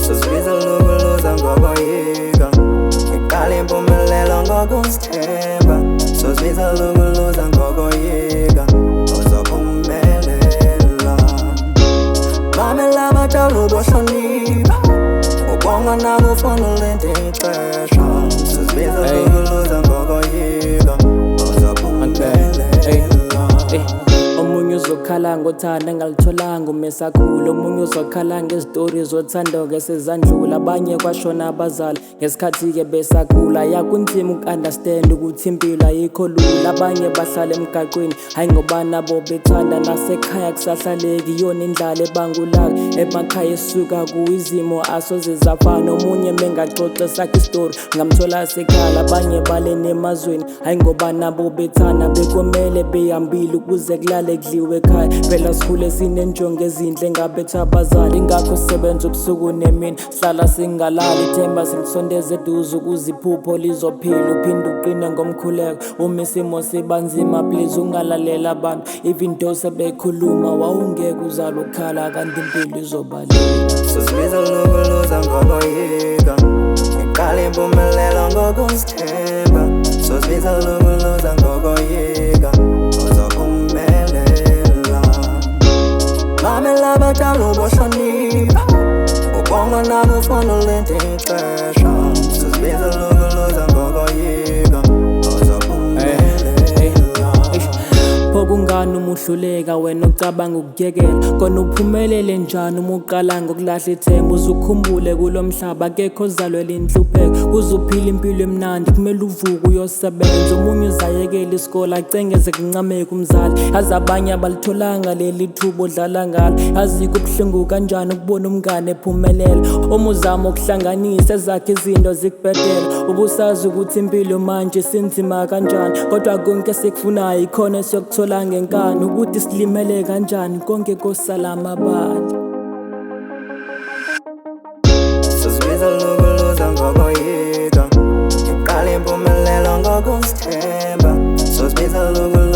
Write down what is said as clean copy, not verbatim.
Sosibiza lokuluza ngokoyika iqala impumelelo ngokuzithemba sosibiza lokuluza ngokoyika uzophumelela mamela abatalo bohlonipha ubonga nabo ufuna ulinde ixesha sosibiza lokuluza ngokoyika uzophumelela omunye uzokhala ngothanda ngalitholanga umesakhulu omunye uzokhala ngezitori zothando-ke sezandlula abanye kwashona abazali ngesikhathi-ke besakhula yakunzima uku-understand ukuthi impilo ayikho lula abanye bahlala emgaqweni hhayi ngoba nabo bethanda nasekhaya kusahlaleki iyona indlala ebangulaka emakhaya esuka kuizimo asoze zafana omunye mengaxoxa sakhe istori ngamthola sekhala abanye balene emazweni hhayi ngoba nabo bethanda bekomele behambile ukuze kulale kudliwe ekhaya phela sikhule sinenjongo ezinhle ngabethu abazali ingakho sisebenza ubusuku nemini hlala singalali ithemba silisondeze eduze ukuze iphupho lizophila uphinde uqine ngomkhuleko uma isimo sibanzima please ungalalela abantu even though sebekhuluma wawungeke uzala ukukhala kanti impilo izobaleka sosibiza lokuluza ngokoyika iqala impumelelo ngokuzithemba sosibiza lokuluza ngokoyika uzophumelela mamela abatalo bohlonipha ubonga nabo ufuna ulinde ixesha sosibiza lokuluza ngokoyika uzophumelela Pokungani uma uhluleka wena ucabanga ukuyekela kona uphumelele njani uma uqala ngokulahla ithemba uzukhumbule kulo mhlaba akekho ozalwela inhlupheko kuzuphila impilo emnandi kumele uvuke uyosebenza omunye uzayekela isikole acengeze kuncameka umzali yazi abanye abalitholanga leli thuba odlala ngalo yaziko ubuhlungu kanjani ukubona umngane ephumelela uma uzama ukuhlanganisa ezakhe izinto zikubhedela ubusazi ukuthi impilo manje sinzima kanjani kodwa konke sikufunayo ikhona siyokuthola ngenkani ukuthi silimele kanjani konke kosalama abali sosibiza lokuluza ngokoyika iqala impumelelo ngokuzithemba sosibiza lokuluza